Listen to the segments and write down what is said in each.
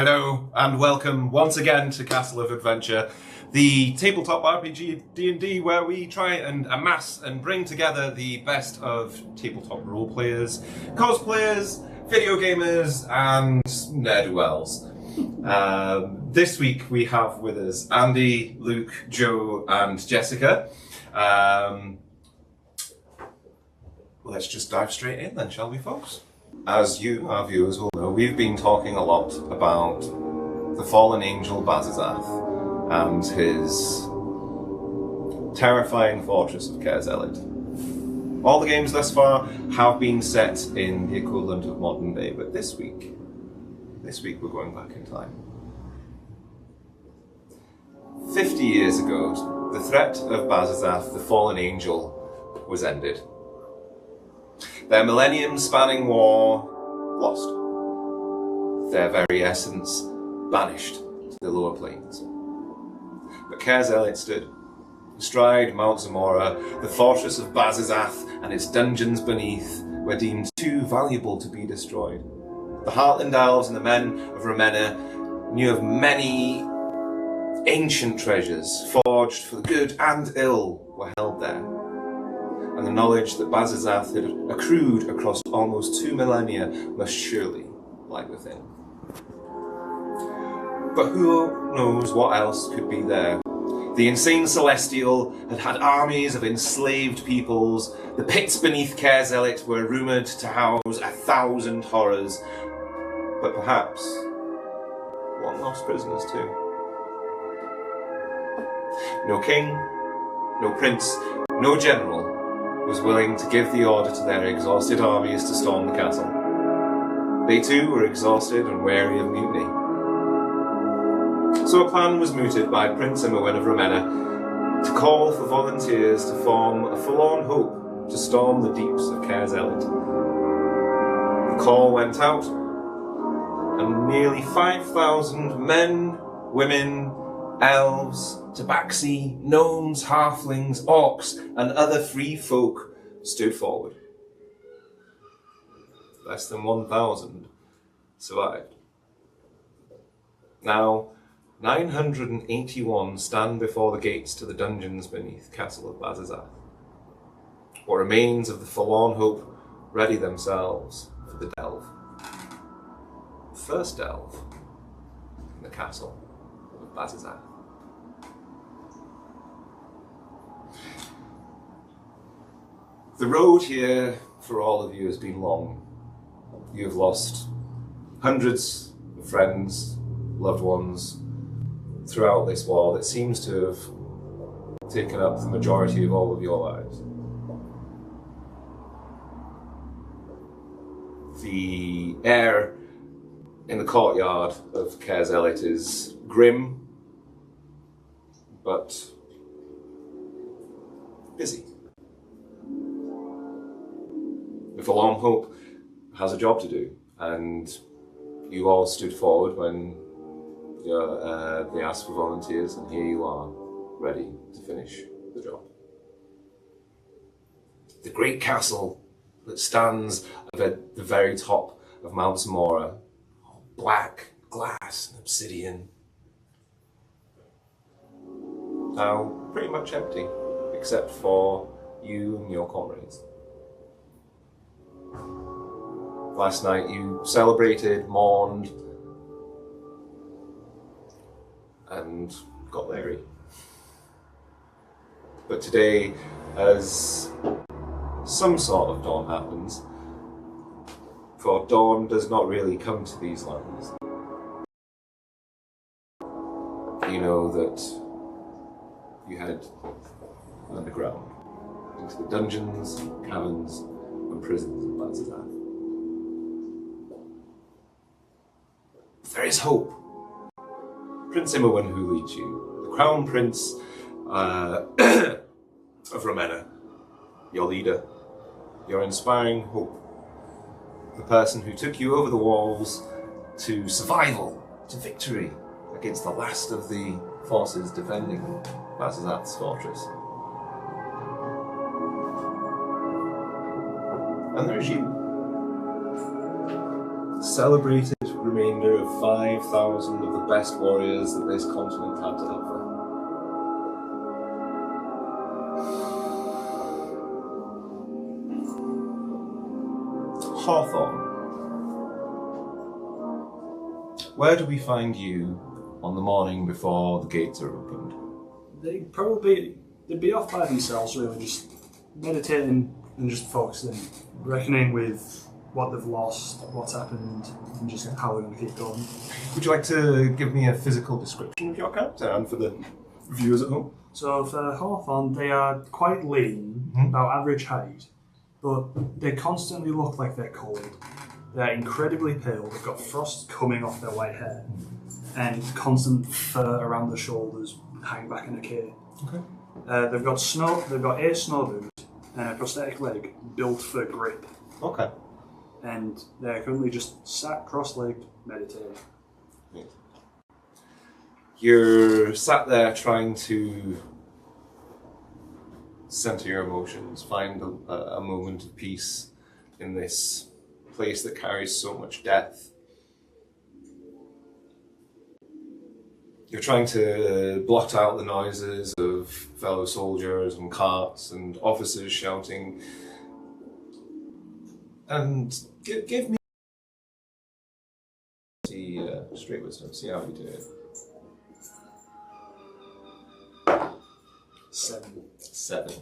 Hello and welcome once again to Castle of Adventure, the tabletop RPG D&D where we try and amass and bring together the best of tabletop role players, cosplayers, video gamers and ne'er-do-wells. This week we have with us Andy, Luke, Joe and Jessica. Let's just dive straight in then, shall we, folks? As you, our viewers, will know, we've been talking a lot about the fallen angel Bazazath and his terrifying fortress of Caer Zhelit. All the games thus far have been set in the equivalent of modern day, but this week we're going back in time. 50 years ago, the threat of Bazazath, the fallen angel, was ended. Their millennium-spanning war lost. Their very essence banished to the lower planes. But Caer Zhelit stood. Astride Mount Zamora, the fortress of Bazazath and its dungeons beneath were deemed too valuable to be destroyed. The Heartland Elves and the men of Ravenna knew of many ancient treasures, forged for the good and ill, were held there. And the knowledge that Bazazath had accrued across almost 2 millennia must surely lie within. But who knows what else could be there? The insane Celestial had had armies of enslaved peoples. The pits beneath Caer Zhelit were rumoured to house 1,000 horrors. But perhaps long-lost prisoners too. No king, no prince, no general was willing to give the order to their exhausted armies to storm the castle. They too were exhausted and weary of mutiny. So a plan was mooted by Prince Imowen of Ravenna to call for volunteers to form a Forlorn Hope to storm the deeps of Caer Zhelit. The call went out, and nearly 5,000 men, women, elves, tabaxi, gnomes, halflings, orcs, and other free folk stood forward. Less than 1,000 survived. Now, 981 stand before the gates to the dungeons beneath Castle of Bazazath. What remains of the Forlorn Hope ready themselves for the delve. First delve in the Castle of Bazazath. The road here for all of you has been long. You have lost hundreds of friends, loved ones throughout this war that seems to have taken up the majority of all of your lives. The air in the courtyard of Caer Zhelit is grim, but busy. The Forlorn Hope has a job to do, and you all stood forward when they asked for volunteers, and here you are, ready to finish the job. The great castle that stands at the very top of Mount Zamora, black glass and obsidian, now pretty much empty, except for you and your comrades. Last night you celebrated, mourned, and got leery. But today, as some sort of dawn happens, for dawn does not really come to these lands, you know that you head underground into the dungeons, caverns, and prisons of Bazazath. There is hope. Prince Imowen who leads you, the Crown Prince of Ravenna, your leader, your inspiring hope, the person who took you over the walls to survival, to victory against the last of the forces defending Bazazath's fortress. And there's you, celebrated, remainder of 5,000 of the best warriors that this continent had to offer. Hawthorne. Where do we find you on the morning before the gates are opened? They'd be off by themselves, really, just meditating and just focusing, reckoning with what they've lost, what's happened, and just how they're going to keep going. Would you like to give me a physical description of your character and for the viewers at home? So for Hawthorne, they are quite lean, about average height, but they constantly look like they're cold. They're incredibly pale, they've got frost coming off their white hair, and constant fur around their shoulders hang back in a cape. Okay. They've got 8 snow boots and a prosthetic leg built for grip. Okay. And they're currently just sat cross-legged, meditating. You're sat there trying to center your emotions, find a moment of peace in this place that carries so much death. You're trying to blot out the noises of fellow soldiers and carts and officers shouting. And give me straight wisdom, see how you do it. 7.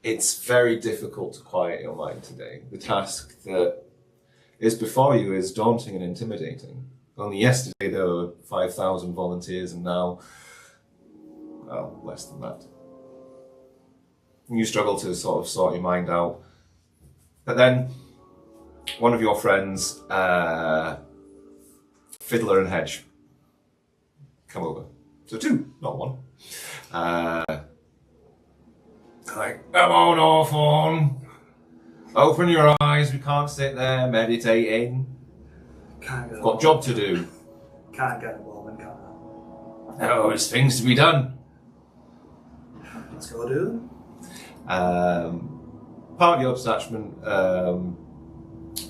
It's very difficult to quiet your mind today. The task that is before you is daunting and intimidating. Only yesterday there were 5,000 volunteers and now, well, less than that. You struggle to sort of sort your mind out. But then, one of your friends, Fiddler and Hedge, come over. So 2, not 1. Like, come on, Hawthorne. Open your eyes, we can't sit there meditating. We've got a job to do. Can't get involved, can I? No, there's things to be done. Let's go do them. Part of your detachment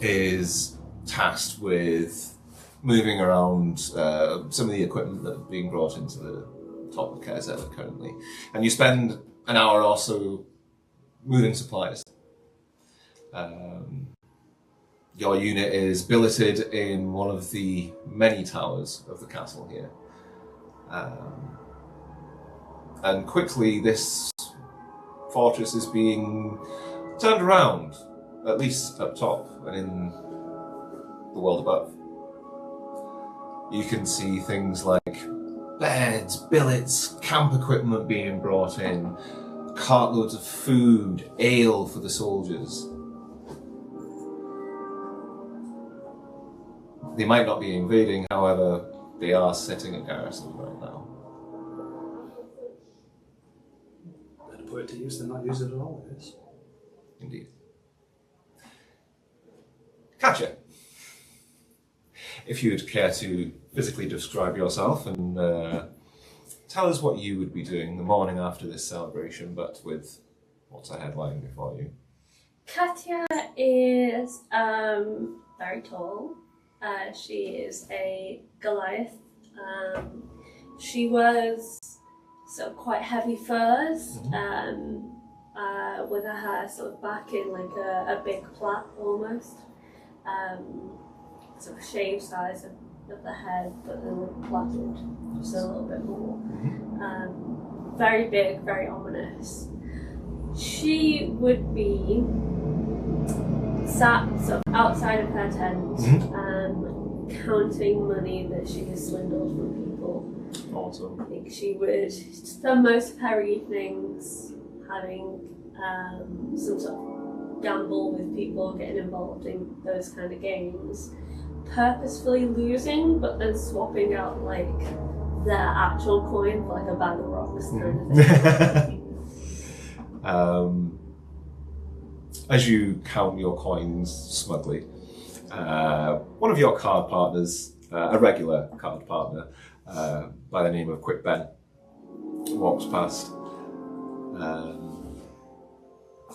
is tasked with moving around some of the equipment that's being brought into the top of Caer Zhelit currently. And you spend an hour or so moving supplies. Your unit is billeted in one of the many towers of the castle here. And quickly this fortress is being turned around, at least up top and in the world above. You can see things like beds, billets, camp equipment being brought in, cartloads of food, ale for the soldiers. They might not be invading, however, they are setting a garrison right now. Better put it to use than not use it at all, I guess. Indeed. Katja, if you'd care to physically describe yourself and tell us what you would be doing the morning after this celebration, but with what's ahead lying before you. Katja is very tall. She is a Goliath. She wears sort of quite heavy furs, with her hair sort of back in like a big plait almost. Sort of shaved size of the head, but then plaited just a little bit more. Very big, very ominous. She would be sat sort of outside of her tent, counting money that she has swindled from people. Awesome. I think she would spend most of her evenings having some sort of gamble with people, getting involved in those kind of games, purposefully losing, but then swapping out like their actual coin for like a bag of rocks kind of thing. As you count your coins smugly, one of your card partners, a regular card partner by the name of Quick Ben, walks past.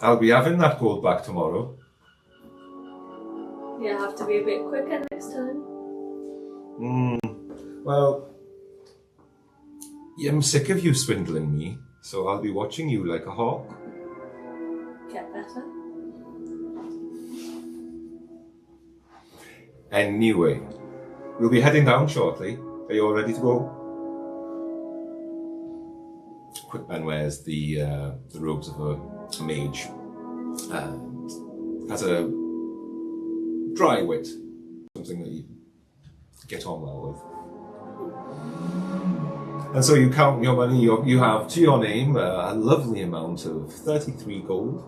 I'll be having that gold back tomorrow. You have to be a bit quicker next time. Well, I'm sick of you swindling me, so I'll be watching you like a hawk. Get better. Anyway, we'll be heading down shortly. Are you all ready to go? Quickman wears the robes of a mage and has a dry wit, something that you get on well with. And so you count your money. You have to your name a lovely amount of 33 gold.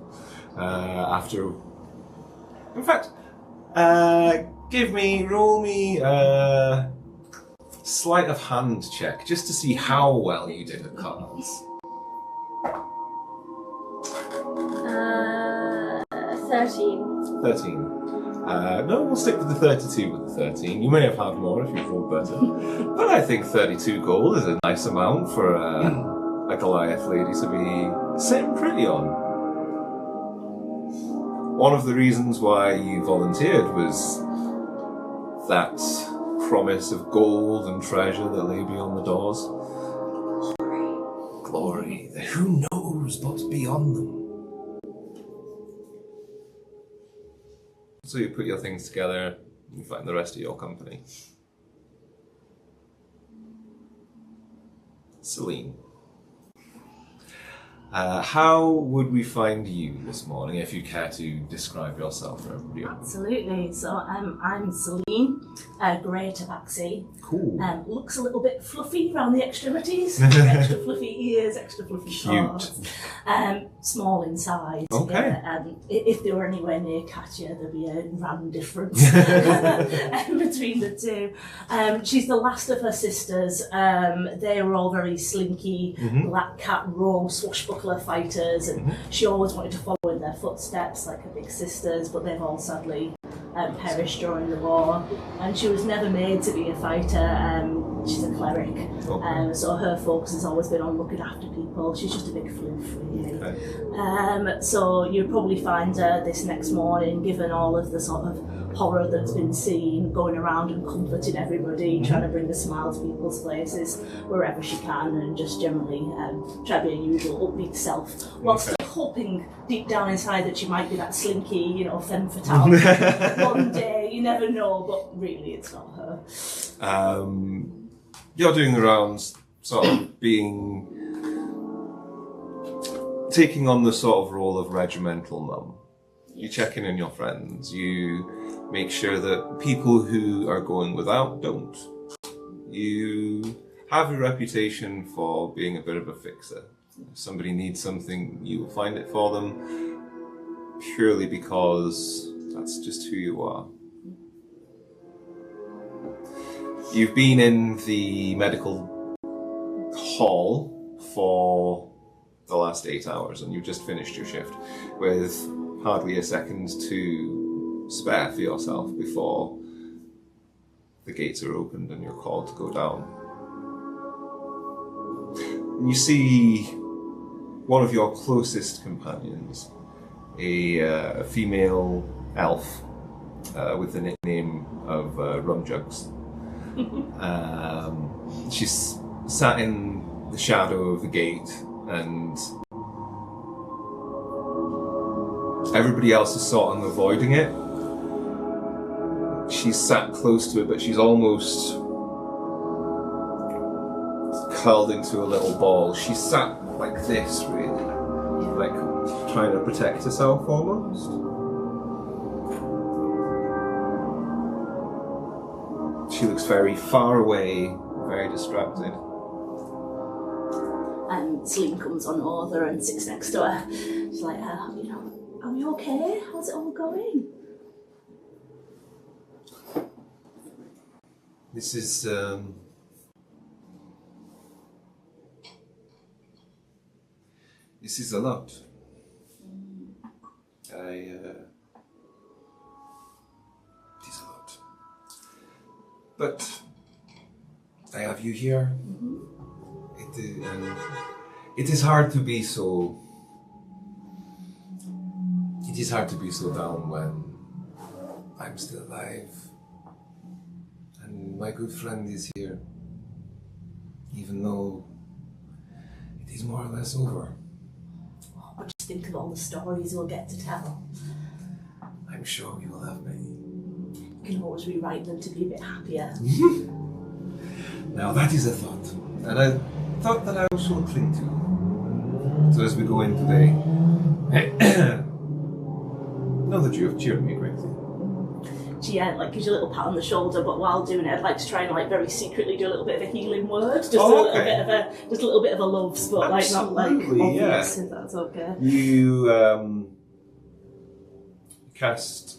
In fact, roll me a sleight of hand check just to see how well you did at cards. 13. 13. No, we'll stick with the 32 with the 13. You may have had more if you've rolled better. But I think 32 gold is a nice amount for a Goliath lady to be sitting pretty on. One of the reasons why you volunteered was that promise of gold and treasure that lay beyond the doors. Glory. Who knows what's beyond them? So you put your things together, you find the rest of your company. Celine. How would we find you this morning, if you care to describe yourself for everybody else? Absolutely. So I'm Celine, grey tabaxi. Cool. Looks a little bit fluffy around the extremities. Extra fluffy ears, extra fluffy paws. Small inside. Okay. If they were anywhere near Katya, there'd be a random difference between the two. She's the last of her sisters. They were all very slinky, black cat row, swashbuckler fighters, and she always wanted to follow in their footsteps like her big sisters, but they've all sadly perished during the war. And she was never made to be a fighter. She's a cleric, so her focus has always been on looking after people. She's just a big floof, really. Okay. So you'll probably find her this next morning, given all of the sort of horror that's been seen, going around and comforting everybody, trying to bring a smile to people's faces wherever she can, and just generally try to be a usual upbeat self, whilst still hoping deep down inside that she might be that slinky, femme fatale. One day, you never know, but really it's not her. You're doing the rounds, sort of taking on the sort of role of regimental mum. You check in on your friends, you make sure that people who are going without don't. You have a reputation for being a bit of a fixer. If somebody needs something, you will find it for them, purely because that's just who you are. You've been in the medical hall for the last 8 hours, and you've just finished your shift with hardly a second to spare for yourself before the gates are opened and you're called to go down. And you see one of your closest companions, a female elf with the nickname of Rumjugs. She's sat in the shadow of the gate, and everybody else is sort of avoiding it. She's sat close to it, but she's almost curled into a little ball. She's sat like this, really, like trying to protect herself almost. She looks very far away, very distracted. Celine comes on over and sits next to her. She's like, are we okay? How's it all going? This is a lot. It is a lot. But I have you here. It is hard to be so. It is hard to be so down when I'm still alive, and my good friend is here, even though it is more or less over. Oh, but just think of all the stories we'll get to tell. I'm sure we will have many. You can always rewrite them to be a bit happier. Now that is a thought, and a thought that I shall cling to. So as we go in today, know that you have cheered me greatly. She gives you a little pat on the shoulder, but while doing it, I'd like to try and very secretly do a little bit of a healing word, just a little bit of a love, but not obvious, if that's okay. You cast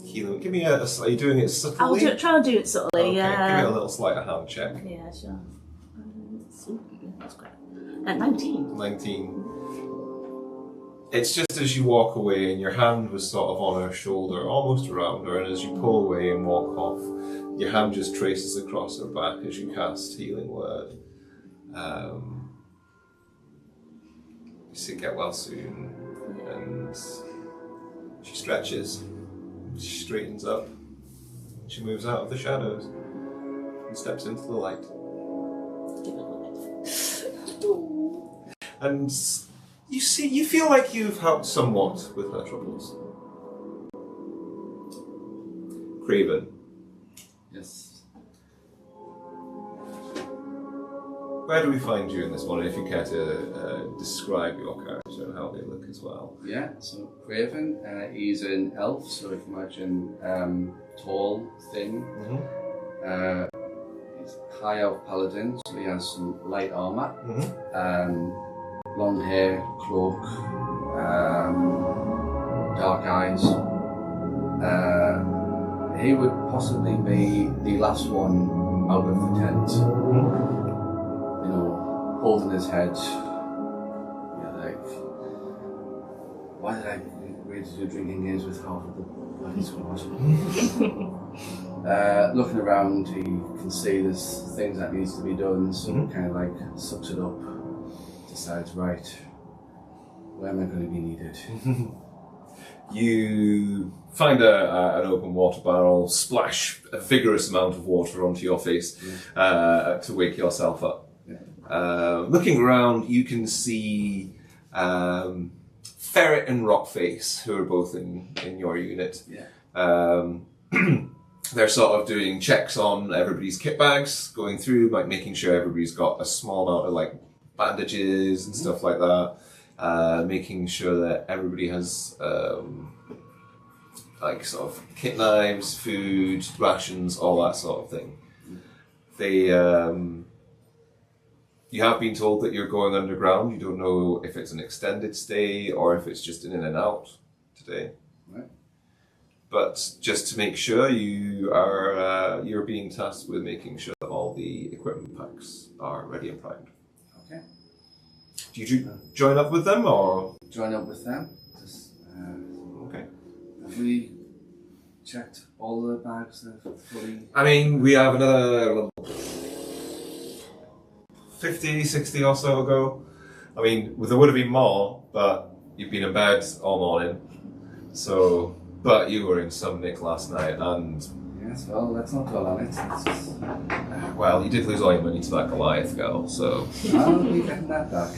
healing. Give me a. Are you doing it subtly? I'll try and do it subtly. Okay, Yeah. give me a little sleight of hand check. Yeah, sure. That's great. 19. 19. It's just as you walk away and your hand was sort of on her shoulder, almost around her, and as you pull away and walk off, your hand just traces across her back as you cast healing word. You say get well soon, and she stretches, she straightens up, she moves out of the shadows and steps into the light. And you feel like you've helped somewhat with her troubles. Craven. Yes. Where do we find you in this one, if you care to describe your character and how they look as well? Yeah, so Craven, he's an elf, so if you imagine tall, thin. He's high elf paladin, so he has some light armour. Long hair, cloak, dark eyes. He would possibly be the last one out of the tent. You know, holding his head. Why did I agree to do drinking games with half of the bloody squad? Looking around, he can see there's things that needs to be done, so he kind of sucks it up. Decides, right, where am I going to be needed? You find an open water barrel, splash a vigorous amount of water onto your face to wake yourself up. Looking around, you can see Ferret and Rockface, who are both in your unit. They're sort of doing checks on everybody's kit bags, going through, making sure everybody's got a small amount of bandages and stuff like that, making sure that everybody has sort of kit knives, food, rations, all that sort of thing. They you have been told that you're going underground. You don't know if it's an extended stay or if it's just an in and out today. Right. But just to make sure, you're being tasked with making sure that all the equipment packs are ready and primed. Okay. Do you join up with them, or? Join up with them. Okay. Have we checked all the bags that are fully... I mean, we have another 50, 60 or so ago. I mean, there would have been more, but you've been in bed all morning. So, but you were in some nick last night, and... Yes, well, let's not dwell on it. Well, you did lose all your money to that Goliath girl, so... I'll be getting that back.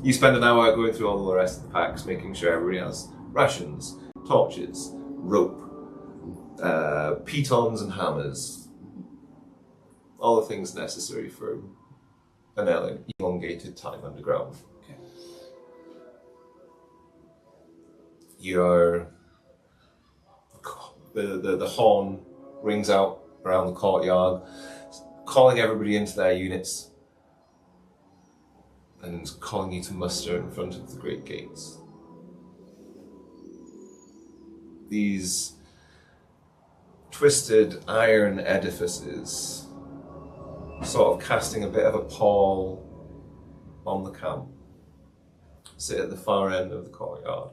You spend an hour going through all the rest of the packs, making sure everybody has rations, torches, rope, pitons and hammers. All the things necessary for an elongated time underground. Okay. The horn rings out around the courtyard, calling everybody into their units and calling you to muster in front of the great gates. These twisted iron edifices, sort of casting a bit of a pall on the camp, sit at the far end of the courtyard.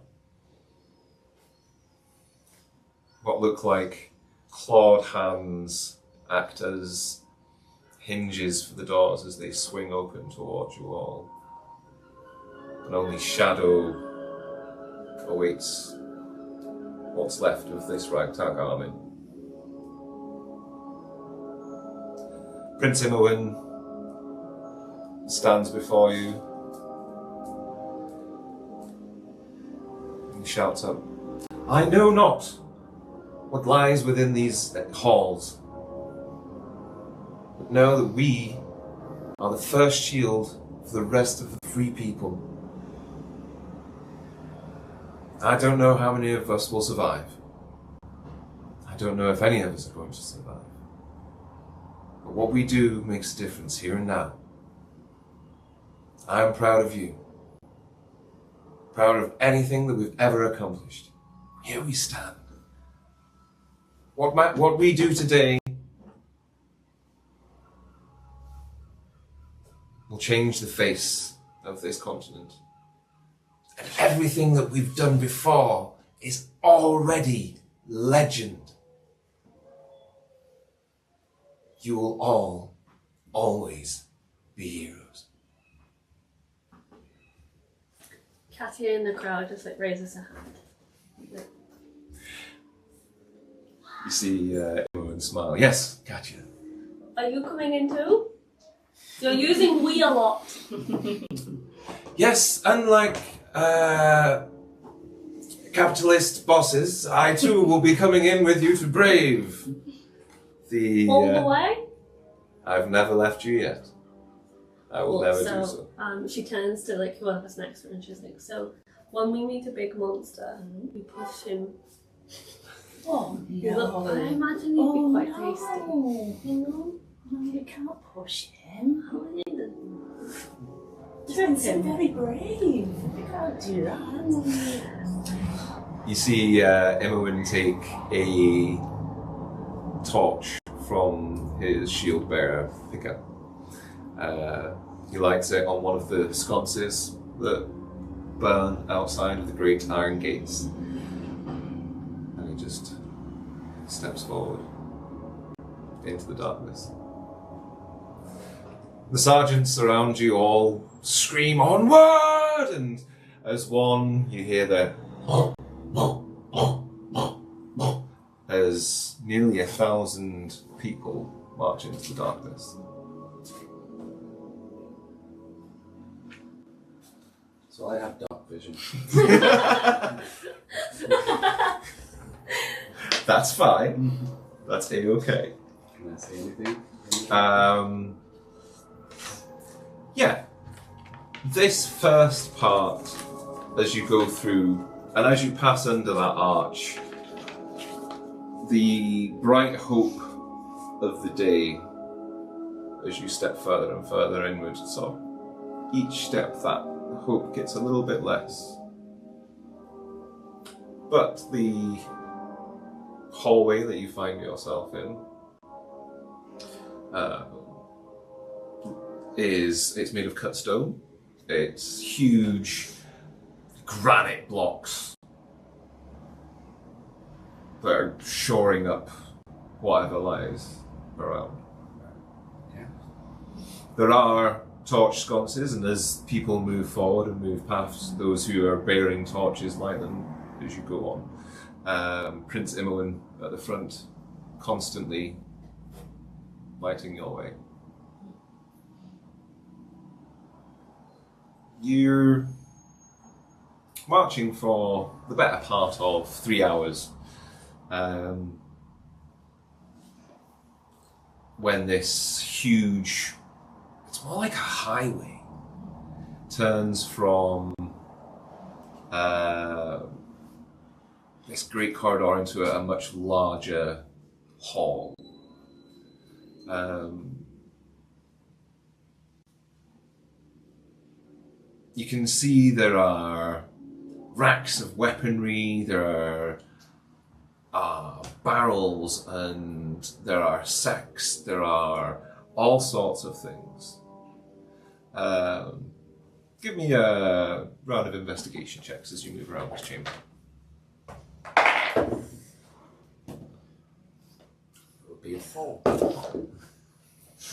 What look like clawed hands act as hinges for the doors as they swing open towards you all. And only shadow awaits what's left of this ragtag army. Prince Imowen stands before you. He shouts up, "I know not what lies within these halls, but know that we are the first shield for the rest of the free people. I don't know how many of us will survive. I don't know if any of us are going to survive. But what we do makes a difference here and now. I am proud of you. Proud of anything that we've ever accomplished. Here we stand. What we do today will change the face of this continent. And everything that we've done before is already legend. You will all, always be heroes." Katia in the crowd just like raises her hand. Like, You see Imowen smile. "Yes, Katya." are you coming in too? You're using "we" a lot. "Yes, unlike capitalist bosses, I too will be coming in with you to brave the... All the way? I've never left you yet. I will never do so. She turns to like whoever's next to her and she's like, "So when we meet a big monster, we push him." Oh, You look, I no. imagine you'd be quite tasty. You know? No, you can't push him. How are you then? It's very brave. You can't do that. You see Imowen take a torch from his shield bearer pickup. He lights it on one of the sconces that burn outside of the great iron gates. And he just steps forward into the darkness. The sergeants around you all scream, "Onward!" And as one, you hear the as nearly 1,000 people march into the darkness. So I have dark vision. That's fine. That's A-okay. Can I say anything? Yeah. This first part, as you go through, and as you pass under that arch, the bright hope of the day, as you step further and further inward, so each step that hope gets a little bit less. But the hallway that you find yourself in it's made of cut stone. It's huge granite blocks that are shoring up whatever lies around. Yeah. There are torch sconces, and as people move forward and move past, those who are bearing torches light them as you go on. Prince Imowen at the front, constantly lighting your way. You're marching for the better part of 3 hours when this huge, it's more like a highway, turns from this great corridor into a much larger hall. You can see there are racks of weaponry, there are barrels, and there are sacks, there are all sorts of things. Give me a round of investigation checks as you move around this chamber. It would be a 4.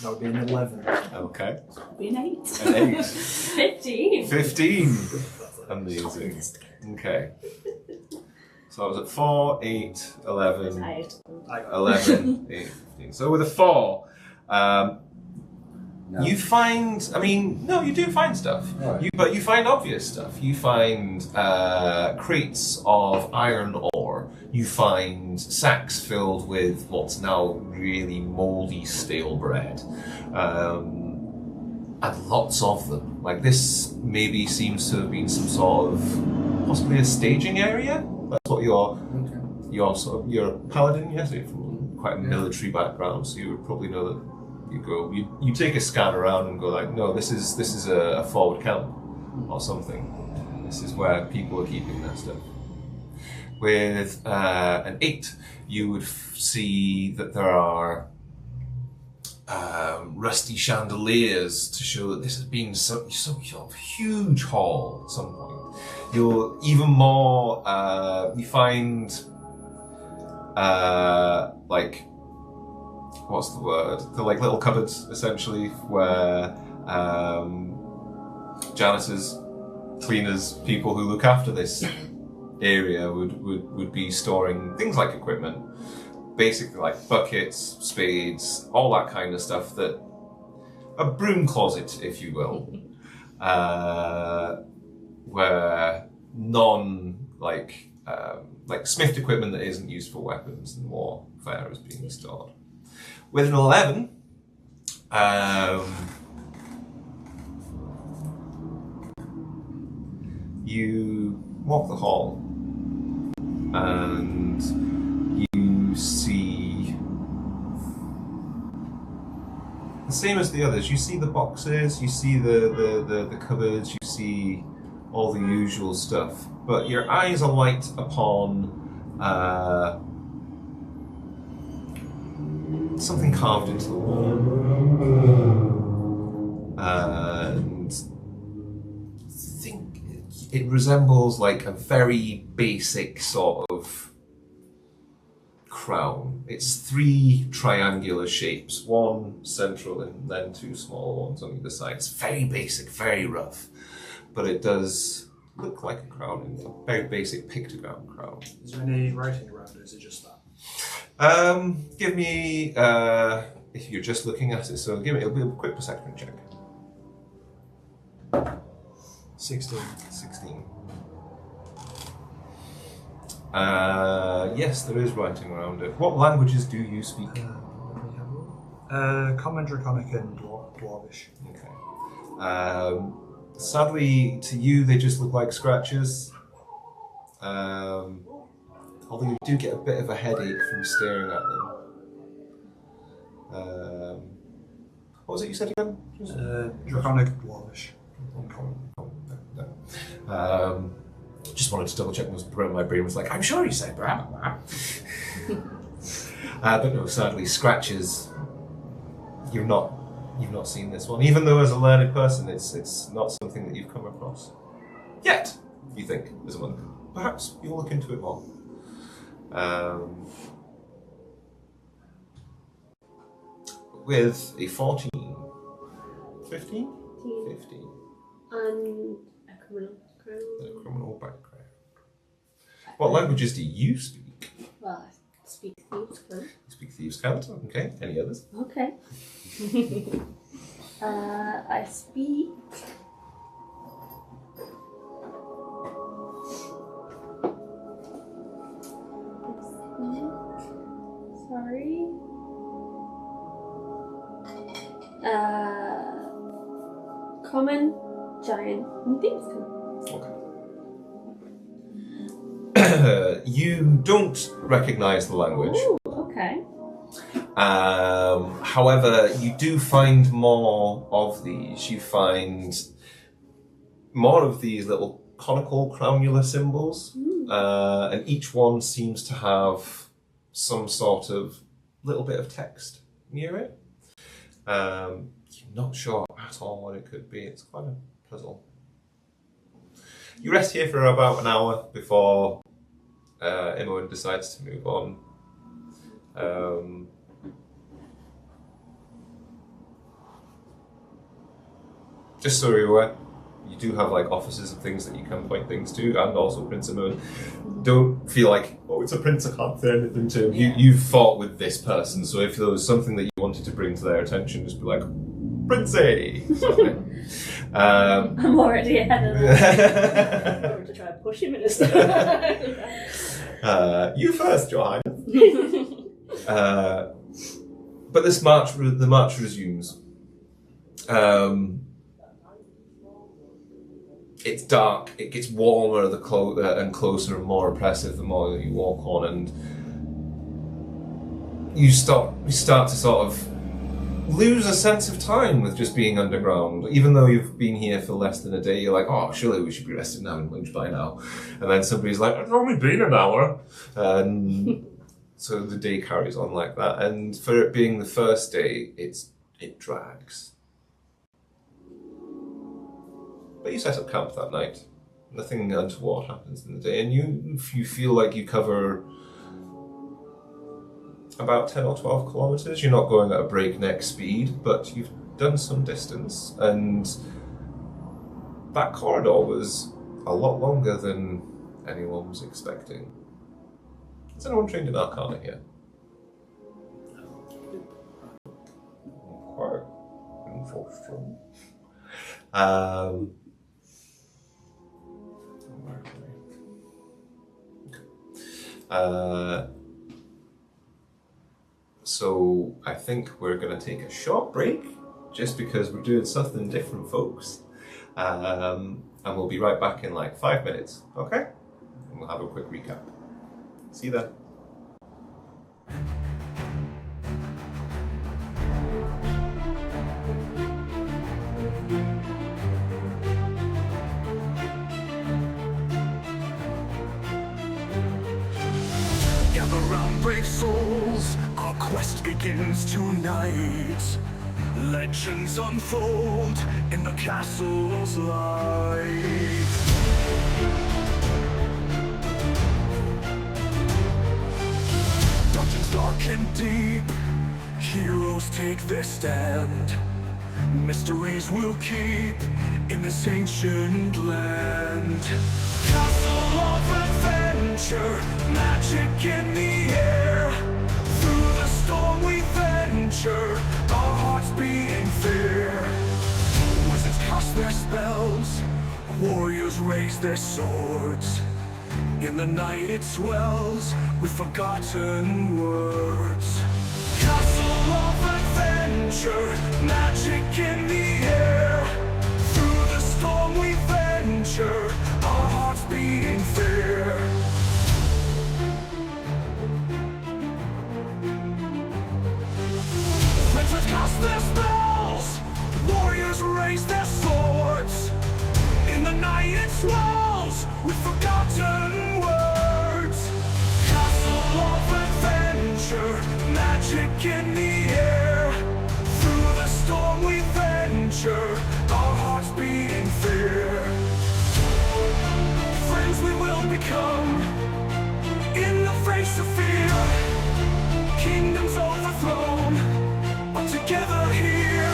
That would be an 11. Okay. Be an 8. An 8. 15. 15. Amazing. Okay. So I was at 4, 8, 11, 11, 8, 15. So with a 4, No. You find, no, you do find stuff. Right. But you find obvious stuff. You find crates of iron ore. You find sacks filled with what's now really mouldy stale bread. And lots of them. Like, this maybe seems to have been some sort of, possibly a staging area? That's what you're a paladin, yes? You're from quite a military background, so you would probably know that. You take a scan around and go like, no, this is a forward camp or something. This is where people are keeping their stuff. With an 8, you would see that there are rusty chandeliers to show that this has been some sort of huge hall at some point. You're even more, you find like, what's the word? They're like little cupboards, essentially, where janitors, cleaners, people who look after this area would be storing things like equipment, basically like buckets, spades, all that kind of stuff, that a broom closet, if you will, where like smithed equipment that isn't used for weapons and warfare is being stored. With an 11, you walk the hall and you see the same as the others. You see the boxes, you see the cupboards, you see all the usual stuff, but your eyes are light upon something carved into the wall, and I think it resembles like a very basic sort of crown. It's 3 triangular shapes, one central and then 2 smaller ones on either side. It's very basic, very rough, but it does look like a crown, a very basic pictogram crown. Is there any writing around it? Is it just that? Give me, if you're just looking at it, so it'll be a quick perception check. 16. Yes, there is writing around it. What languages do you speak? Common, Draconic, and Dwarvish. Okay. Sadly, to you, they just look like scratches. Although you do get a bit of a headache from staring at them. What was it you said again? Draconic, Dwarvish. Just wanted to double check. My brain was like, I'm sure you said blah, blah. But no, sadly, scratches. You've not seen this one, even though as a learned person, it's not something that you've come across yet. You think as one, perhaps you'll look into it more. With a 14, 15? 15. And a criminal background. A criminal background. What languages do you speak? Well, I speak Thieves' Cant. You speak Thieves' Cant, okay. Any others? Okay. I speak... Sorry. Common, Giant, and Thieves' Cant. Okay. You don't recognize the language. Ooh, okay. However, you do find more of these. You find more of these little conical crownular symbols, and each one seems to have some sort of little bit of text near it. You're not sure at all what it could be. It's quite a puzzle. You rest here for about an hour before Imoen decides to move on. Just so you're aware, you do have like offices and things that you can point things to, and also Prince Imoen. Don't feel like, oh, it's a prince, I can't say anything to him. You've fought with this person, so if there was something that you wanted to bring to their attention, just be like, Princey! I'm already ahead of them. I'm going to try and push him in a step. You first, Johanna. But the march resumes. It's dark. It gets warmer and closer and more oppressive the more that you walk on, and you start to sort of lose a sense of time with just being underground. Even though you've been here for less than a day, you're like, oh, surely we should be rested now and lunch by now. And then somebody's like, it's only been an hour. And so the day carries on like that. And for it being the first day, it drags. But you set up camp that night. Nothing untoward happens in the day, and you feel like you cover about 10 or 12 kilometers. You're not going at a breakneck speed, but you've done some distance, and that corridor was a lot longer than anyone was expecting. Is anyone trained in Arcana here? Quite interesting. So I think we're going to take a short break, just because we're doing something different, folks. And we'll be right back in like 5 minutes, okay? And we'll have a quick recap. See you then. Gather round, brave souls, our quest begins tonight. Legends unfold in the castle's light. Dungeons dark and deep, heroes take their stand. Mysteries will keep in this ancient land. Castle of adventure, magic in the air. Through the storm we venture, our hearts beating fear. Wizards cast their spells, warriors raise their swords. In the night it swells with forgotten words. Castle of adventure, magic in the air. Through the storm we venture, our hearts beating fear. Wizards cast their spells, warriors raise their swords. In the night it swells with forgotten words. Castle of adventure, magic in the air. Through the storm we venture, our hearts beating fear. Friends we will become in the face of fear. Kingdoms overthrown, but together here.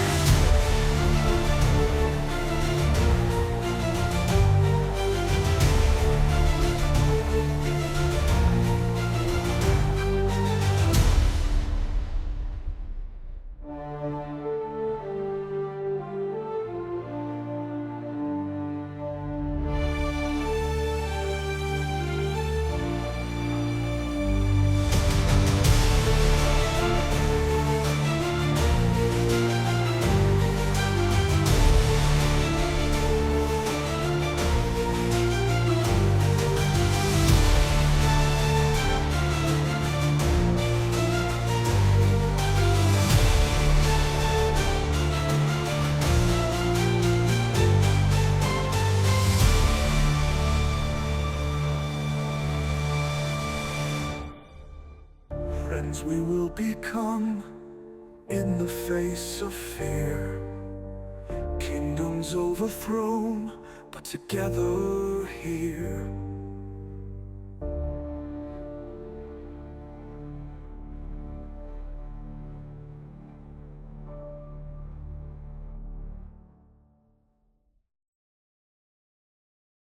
Friends we will become in the face of fear. Kingdoms overthrown, but together here.